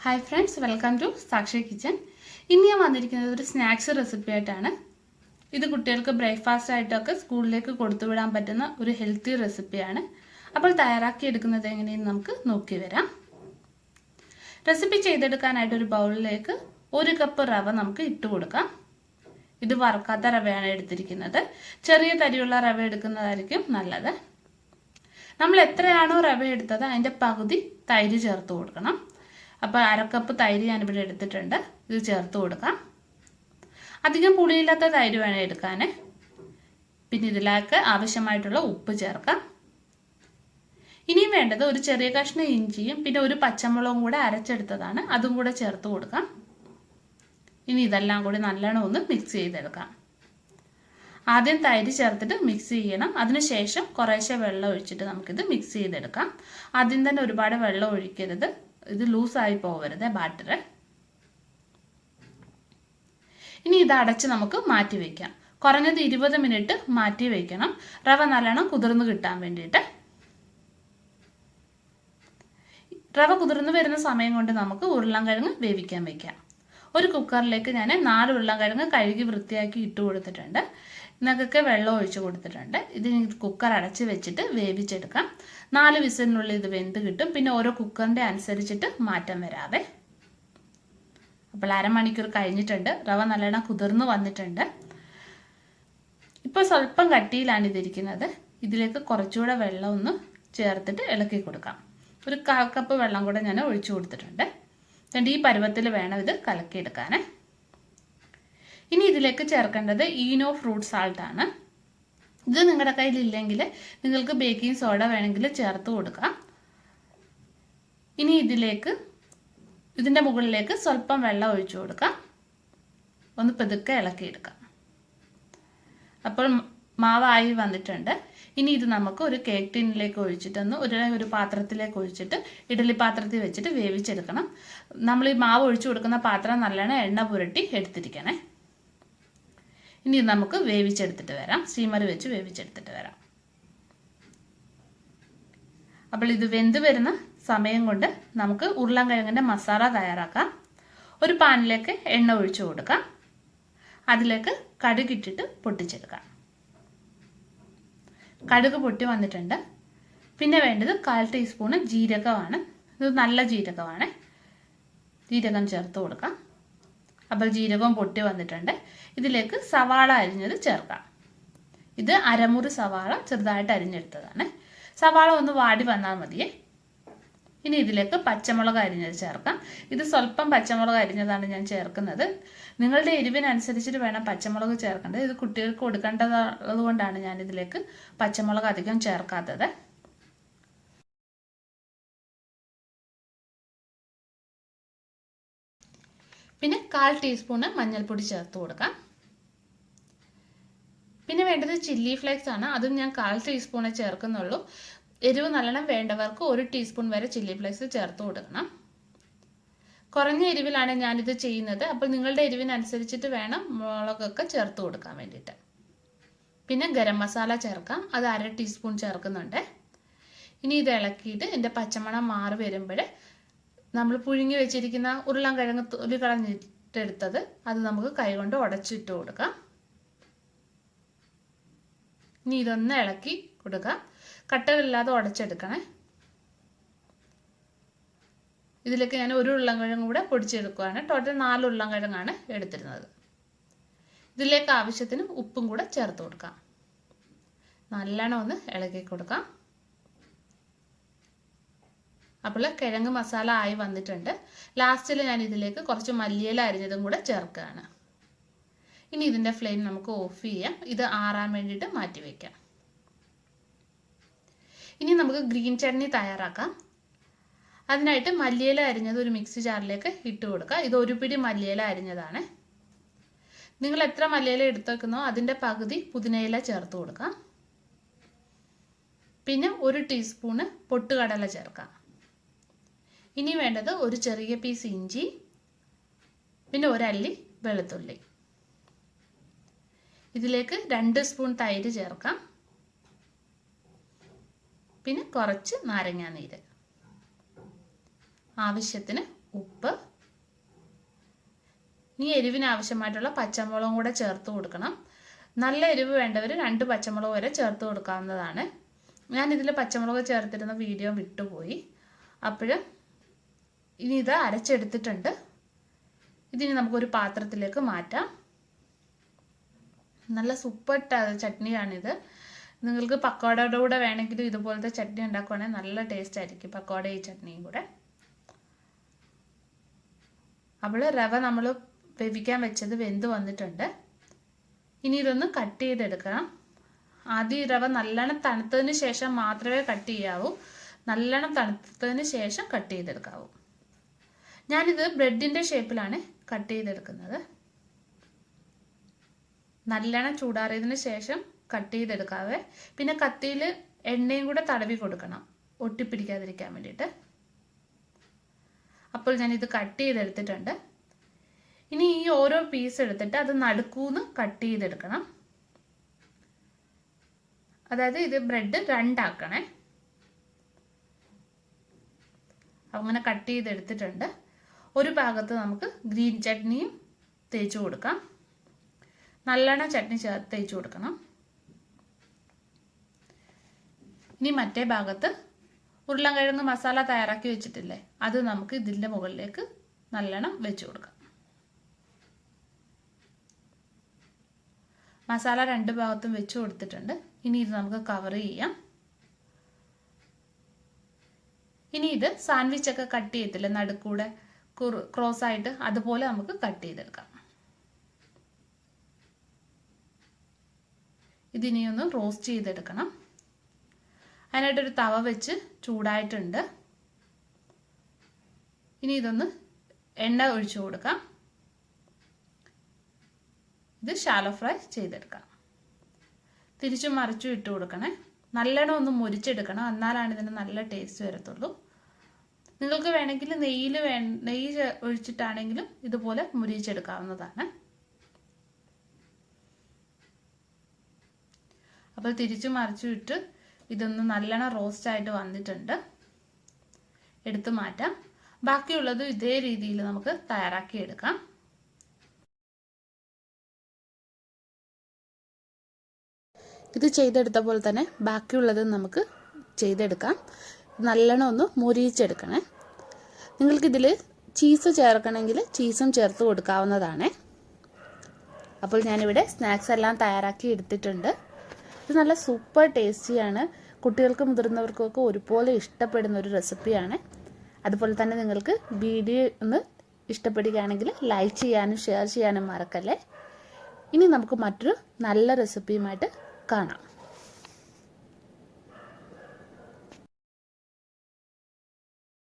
Hi friends, welcome to സാക്ഷി kitchen. ഇന്ന് ഞാൻ വന്നിരിക്കുന്നത് ഒരു സ്നാക്സ് റെസിപ്പി ആയിട്ടാണ്. ഇത് കുട്ടികൾക്ക് ബ്രേക്ക്ഫാസ്റ്റ് ആയിട്ടൊക്കെ സ്കൂളിലേക്ക് കൊടുത്തുവിടാൻ പറ്റുന്ന ഒരു ഹെൽത്തി റെസിപ്പിയാണ്. അപ്പോൾ തയ്യാറാക്കി എടുക്കുന്നത് എങ്ങനെയെന്ന് നമുക്ക് നോക്കി വരാം. റെസിപ്പി ചെയ്തെടുക്കാനായിട്ട് ഒരു ബൗളിലേക്ക് 1 കപ്പ് റവ നമുക്ക് ഇട്ട് കൊടുക്കാം. ഇത് വറുക്കാത്ത റവയാണ് എടുത്തിരിക്കുന്നത്. ചെറിയ തരിയുള്ള റവ എടുക്കുന്നതായിരിക്കും നല്ലത്. നമ്മൾ എത്രയാണോ റവ എടുത്തത് അതിൻ്റെ പകുതി തൈര് ചേർത്ത് കൊടുക്കണം. അപ്പോൾ 1/2 കപ്പ് തൈര് ഞാനിവിടെ എടുത്തിട്ടുണ്ട്. ഇത് ചേർത്ത് കൊടുക്കാം. അധികം പുളിയില്ലാത്ത തൈര് വേണം എടുക്കാൻ. പിന്നെ ഇതിലേക്ക് ആവശ്യമായിട്ടുള്ള ഉപ്പ് ചേർക്കാം. ഇനിയും വേണ്ടത് ഒരു ചെറിയ കഷ്ണം ഇഞ്ചിയും പിന്നെ ഒരു പച്ചമുളകും കൂടെ അരച്ചെടുത്തതാണ്. അതും കൂടെ ചേർത്ത് കൊടുക്കാം. ഇനി ഇതെല്ലാം കൂടി നല്ലോണം ഒന്ന് മിക്സ് ചെയ്തെടുക്കാം. ആദ്യം തൈര് ചേർത്തിട്ട് മിക്സ് ചെയ്യണം. അതിനുശേഷം കുറേശ്ശെ വെള്ളം ഒഴിച്ചിട്ട് നമുക്കിത് മിക്സ് ചെയ്തെടുക്കാം. ആദ്യം തന്നെ ഒരുപാട് വെള്ളം ഒഴിക്കരുത്. ഇത് ലൂസായി പോകരുത് ബാറ്റർ. ഇനി ഇത് അടച്ച് നമുക്ക് മാറ്റി വയ്ക്കാം. കുറഞ്ഞത് 20 മിനിറ്റ് മാറ്റി വയ്ക്കണം, റവ നല്ലോണം കുതിർന്ന് കിട്ടാൻ വേണ്ടിയിട്ട്. റവ കുതിർന്ന് വരുന്ന സമയം കൊണ്ട് നമുക്ക് ഉരുളൻകിഴങ്ങ് വേവിക്കാൻ വയ്ക്കാം. ഒരു കുക്കറിലേക്ക് ഞാൻ 4 ഉരുളൻകിഴങ്ങ് കഴുകി വൃത്തിയാക്കി ഇട്ട് കൊടുത്തിട്ടുണ്ട്. ഇതിനൊക്കെ വെള്ളം ഒഴിച്ച് കൊടുത്തിട്ടുണ്ട്. ഇതിന് കുക്കർ അടച്ച് വെച്ചിട്ട് വേവിച്ചെടുക്കാം. 4 വിസിലിനുള്ളിൽ ഇത് വെന്ത് കിട്ടും. പിന്നെ ഓരോ കുക്കറിൻ്റെ അനുസരിച്ചിട്ട് മാറ്റം വരാവേ. അപ്പോൾ അരമണിക്കൂർ കഴിഞ്ഞിട്ടുണ്ട്. റവ നല്ലോണം കുതിർന്ന് വന്നിട്ടുണ്ട്. ഇപ്പോൾ സ്വല്പം കട്ടിയിലാണ് ഇതിരിക്കുന്നത്. ഇതിലേക്ക് കുറച്ചുകൂടെ വെള്ളം ഒന്ന് ചേർത്തിട്ട് ഇളക്കി കൊടുക്കാം. ഒരു 1/4 കപ്പ് വെള്ളം കൂടെ ഞാൻ ഒഴിച്ചു കൊടുത്തിട്ടുണ്ട്. എന്നിട്ട് ഈ പരുവത്തിൽ വേണം ഇത് കലക്കിയെടുക്കാൻ. ഇനി ഇതിലേക്ക് ചേർക്കേണ്ടത് ഈനോ ഫ്രൂട്ട് സാൾട്ട് ആണ്. ഇത് നിങ്ങളുടെ കയ്യിൽ ഇല്ലെങ്കിൽ നിങ്ങൾക്ക് ബേക്കിംഗ് സോഡ വേണമെങ്കിൽ ചേർത്ത് കൊടുക്കാം. ഇനി ഇതിൻ്റെ മുകളിലേക്ക് സ്വല്പം വെള്ളം ഒഴിച്ചു കൊടുക്കാം. ഒന്ന് പതുക്കെ ഇളക്കിയെടുക്കാം. അപ്പോൾ മാവായി വന്നിട്ടുണ്ട്. ഇനി ഇത് നമുക്ക് ഒരു കേക്ക് ടിന്നിലേക്ക് ഒഴിച്ചിട്ടൊന്ന് ഒരു പാത്രത്തിലേക്ക് ഒഴിച്ചിട്ട് ഇഡ്ഡലി പാത്രത്തിൽ വെച്ചിട്ട് വേവിച്ചെടുക്കണം. നമ്മൾ ഈ മാവ് ഒഴിച്ചു കൊടുക്കുന്ന പാത്രം നല്ലോണം എണ്ണ പുരട്ടി എടുത്തിരിക്കണേ. ഇനി നമുക്ക് വേവിച്ചെടുത്തിട്ട് വരാം. സ്റ്റീമർ വെച്ച് വേവിച്ചെടുത്തിട്ട് വരാം. അപ്പോൾ ഇത് വെന്ത് വരുന്ന സമയം കൊണ്ട് നമുക്ക് ഉരുളൻകിഴങ്ങിൻ്റെ മസാല തയ്യാറാക്കാം. ഒരു പാനിലേക്ക് എണ്ണ ഒഴിച്ചു കൊടുക്കാം. അതിലേക്ക് കടുകിട്ടിട്ട് പൊട്ടിച്ചെടുക്കാം. കടുക് പൊട്ടി വന്നിട്ടുണ്ട്. പിന്നെ വേണ്ടത് 1/4 ടീസ്പൂണ് ജീരകമാണ്. ഇത് നല്ല ജീരകമാണ്. ജീരകം ചേർത്ത് കൊടുക്കാം. അപ്പോൾ ജീരകം പൊട്ടി വന്നിട്ടുണ്ട്. ഇതിലേക്ക് സവാള അരിഞ്ഞത് ചേർക്കാം. ഇത് അരമുറി സവാള ചെറുതായിട്ട് അരിഞ്ഞെടുത്തതാണ്. സവാള ഒന്ന് വാടി വന്നാൽ മതിയേ. ഇനി ഇതിലേക്ക് പച്ചമുളക് അരിഞ്ഞത് ചേർക്കാം. ഇത് സ്വല്പം പച്ചമുളക് അരിഞ്ഞതാണ് ഞാൻ ചേർക്കുന്നത്. നിങ്ങളുടെ എരിവിനനുസരിച്ചിട്ട് വേണം പച്ചമുളക് ചേർക്കേണ്ടത്. ഇത് കുട്ടികൾക്ക് കൊടുക്കേണ്ടതുള്ളത് കൊണ്ടാണ് ഞാൻ ഇതിലേക്ക് പച്ചമുളക് അധികം ചേർക്കാത്തത്. പിന്നെ 1/4 ടീസ്പൂണ് മഞ്ഞൾപ്പൊടി ചേർത്ത് കൊടുക്കാം. പിന്നെ വേണ്ടത് ചില്ലി ഫ്ലേക്സ് ആണ്. അതും ഞാൻ 1/4 ടീസ്പൂണേ ചേർക്കുന്നുള്ളൂ. എരിവ് നല്ലോണം വേണ്ടവർക്ക് 1 ടീസ്പൂൺ വരെ ചില്ലി ഫ്ലേക്സ് ചേർത്ത് കൊടുക്കണം. കുറഞ്ഞ എരിവിലാണ് ഞാനിത് ചെയ്യുന്നത്. അപ്പോൾ നിങ്ങളുടെ എരിവിനനുസരിച്ചിട്ട് വേണം മുളകൊക്കെ ചേർത്ത് കൊടുക്കാൻ വേണ്ടിയിട്ട്. പിന്നെ ഗരം മസാല ചേർക്കാം. അത് 1/2 ടീസ്പൂൺ ചേർക്കുന്നുണ്ട്. ഇനി ഇത് ഇളക്കിയിട്ട് ഇതിൻ്റെ പച്ചമണം മാറി വരുമ്പോൾ നമ്മൾ പുഴുങ്ങി വെച്ചിരിക്കുന്ന ഉരുളൻകിഴങ്ങ് തൊലി കളഞ്ഞിട്ടെടുത്തത് അത് നമുക്ക് കൈകൊണ്ട് ഉടച്ചിട്ട് കൊടുക്കാം. ഇനി ഇതൊന്ന് ഇളക്കി കൊടുക്കാം. കട്ടകളില്ലാതെ ഉടച്ചെടുക്കണേ. ഇതിലേക്ക് ഞാൻ 1 ഉരുളൻകിഴങ്ങ് കൂടെ പൊടിച്ചെടുക്കുകയാണ്. ടോട്ടൽ 4 ഉരുളൻകിഴങ്ങാണ് എടുത്തിരുന്നത്. ഇതിലേക്ക് ആവശ്യത്തിന് ഉപ്പും കൂടെ ചേർത്ത് കൊടുക്കാം. നല്ലോണം ഒന്ന് ഇളക്കി കൊടുക്കാം. അപ്പോൾ കിഴങ്ങ് മസാല ആയി വന്നിട്ടുണ്ട്. ലാസ്റ്റിൽ ഞാൻ ഇതിലേക്ക് കുറച്ച് മല്ലിയില അരിഞ്ഞതും കൂടെ ചേർക്കുകയാണ്. ഇനി ഇതിൻ്റെ ഫ്ലെയിം നമുക്ക് ഓഫ് ചെയ്യാം. ഇത് ആറാൻ വേണ്ടിയിട്ട് മാറ്റി വയ്ക്കാം. ഇനി നമുക്ക് ഗ്രീൻ ചട്നി തയ്യാറാക്കാം. അതിനായിട്ട് മല്ലിയില അരിഞ്ഞത് ഒരു മിക്സി ജാറിലേക്ക് ഇട്ട് കൊടുക്കുക. ഇത് 1 പിടി മല്ലിയില അരിഞ്ഞതാണ്. നിങ്ങൾ എത്ര മല്ലിയില എടുത്ത് വെക്കുന്നോ അതിൻ്റെ പകുതി പുതിനയില ചേർത്ത് കൊടുക്കാം. പിന്നെ 1 ടീസ്പൂണ് പൊട്ടുകടല ചേർക്കാം. ഇനി വേണ്ടത് ഒരു ചെറിയ പീസ് ഇഞ്ചി, പിന്നെ 1 അല്ലി വെളുത്തുള്ളി. ഇതിലേക്ക് 2 സ്പൂൺ തൈര് ചേർക്കാം. പിന്നെ കുറച്ച് നാരങ്ങാനീര്, ആവശ്യത്തിന് ഉപ്പ്. ഇനി എരിവിന് ആവശ്യമായിട്ടുള്ള പച്ചമുളകും കൂടെ ചേർത്ത് കൊടുക്കണം. നല്ല എരിവ് വേണ്ടവർ 2 പച്ചമുളക് വരെ ചേർത്ത് കൊടുക്കാവുന്നതാണ്. ഞാൻ ഇതിൽ പച്ചമുളക് ചേർത്തിരുന്ന വീഡിയോ വിട്ടുപോയി. അപ്പോൾ ഇനി ഇത് അരച്ചെടുത്തിട്ടുണ്ട്. ഇതിനി നമുക്കൊരു പാത്രത്തിലേക്ക് മാറ്റാം. നല്ല സൂപ്പർ ചട്നിയാണിത്. നിങ്ങൾക്ക് പക്കോടയുടെ കൂടെ വേണമെങ്കിലും ഇതുപോലത്തെ ചട്നി ഉണ്ടാക്കുവാണെങ്കിൽ നല്ല ടേസ്റ്റ് ആയിരിക്കും, പക്കോട ഈ ചട്നിയും കൂടെ. അപ്പോൾ റവ നമ്മൾ വേവിക്കാൻ വെച്ചത് വെന്ത് വന്നിട്ടുണ്ട്. ഇനി ഇതൊന്ന് കട്ട് ചെയ്തെടുക്കണം. ആദ്യം ഈ റവ നല്ലോണം തണുത്തതിന് ശേഷം മാത്രമേ കട്ട് ചെയ്യാവൂ. നല്ലോണം തണുത്തതിന് ശേഷം കട്ട് ചെയ്തെടുക്കാവൂ. ഞാനിത് ബ്രെഡിൻ്റെ ഷേപ്പിലാണ് കട്ട് ചെയ്തെടുക്കുന്നത്. നല്ലോണം ചൂടാറിയതിന് ശേഷം കട്ട് ചെയ്തെടുക്കാവേ. പിന്നെ കത്തിയിൽ എണ്ണയും കൂടെ തടവി കൊടുക്കണം, ഒട്ടിപ്പിടിക്കാതിരിക്കാൻ വേണ്ടിയിട്ട്. അപ്പോൾ ഞാനിത് കട്ട് ചെയ്തെടുത്തിട്ടുണ്ട്. ഇനി ഈ ഓരോ പീസ് എടുത്തിട്ട് അത് നടുക്കൂന്ന് കട്ട് ചെയ്തെടുക്കണം. അതായത് ഇത് ബ്രെഡ് 2 ആക്കണേ. അങ്ങനെ കട്ട് ചെയ്തെടുത്തിട്ടുണ്ട്. ഒരു ഭാഗത്ത് നമുക്ക് ഗ്രീൻ ചട്നിയും തേച്ച് കൊടുക്കാം. നല്ലോണം ചട്നി തേച്ച് കൊടുക്കണം. ഇനി മറ്റേ ഭാഗത്ത് ഉരുളൻകിഴങ്ങ് മസാല തയ്യാറാക്കി വെച്ചിട്ടില്ലേ, അത് നമുക്ക് ഇതിൻ്റെ മുകളിലേക്ക് നല്ലോണം വെച്ച് കൊടുക്കാം. മസാല 2 ഭാഗത്തും വെച്ച് കൊടുത്തിട്ടുണ്ട്. ഇനി ഇത് നമുക്ക് കവർ ചെയ്യാം. ഇനി ഇത് സാൻഡ്വിച്ചൊക്കെ കട്ട് ചെയ്തില്ലേ നടുക്കൂടെ ക്രോസ് ആയിട്ട്, അതുപോലെ നമുക്ക് കട്ട് ചെയ്തെടുക്കാം. ഇതിനി ഒന്ന് റോസ്റ്റ് ചെയ്തെടുക്കണം. അതിനായിട്ടൊരു തവ വെച്ച് ചൂടായിട്ടുണ്ട്. ഇനി ഇതൊന്ന് എണ്ണ ഒഴിച്ചു കൊടുക്കാം. ഇത് ഷാലോ ഫ്രൈ ചെയ്തെടുക്കാം. തിരിച്ചും മറിച്ചും ഇട്ട് കൊടുക്കണേ. നല്ലോണം ഒന്ന് മുരിച്ചെടുക്കണം, എന്നാലാണ് ഇതിന് നല്ല ടേസ്റ്റ് വരത്തുള്ളൂ. നിങ്ങൾക്ക് വേണമെങ്കിൽ നെയ്യ് ഒഴിച്ചിട്ടാണെങ്കിലും ഇതുപോലെ മുരിച്ചെടുക്കാവുന്നതാണ്. അപ്പോൾ തിരിച്ചും മറിച്ചും ഇട്ട് ഇതൊന്ന് നല്ലോണം റോസ്റ്റ് ആയിട്ട് വന്നിട്ടുണ്ട്. എടുത്തു മാറ്റാം. ബാക്കിയുള്ളത് ഇതേ രീതിയിൽ നമുക്ക് തയ്യാറാക്കി എടുക്കാം. ഇത് ചെയ്തെടുത്ത പോലെ തന്നെ ബാക്കിയുള്ളത് നമുക്ക് ചെയ്തെടുക്കാം. നല്ലോണം ഒന്ന് മുരിച്ചെടുക്കണേ. നിങ്ങൾക്കിതിൽ ചീസ് ചേർക്കണമെങ്കിൽ ചീസും ചേർത്ത് കൊടുക്കാവുന്നതാണ്. അപ്പോൾ ഞാനിവിടെ സ്നാക്സ് എല്ലാം തയ്യാറാക്കി എടുത്തിട്ടുണ്ട്. ഇത് നല്ല സൂപ്പർ ടേസ്റ്റിയാണ്. കുട്ടികൾക്കും മുതിർന്നവർക്കൊക്കെ ഒരുപോലെ ഇഷ്ടപ്പെടുന്ന ഒരു റെസിപ്പിയാണ്. അതുപോലെ തന്നെ നിങ്ങൾക്ക് വീഡിയോ ഒന്ന് ഇഷ്ടപ്പെടുകയാണെങ്കിൽ ലൈക്ക് ചെയ്യാനും ഷെയർ ചെയ്യാനും മറക്കല്ലേ. ഇനി നമുക്ക് മറ്റൊരു നല്ല റെസിപ്പിയുമായിട്ട് കാണാം.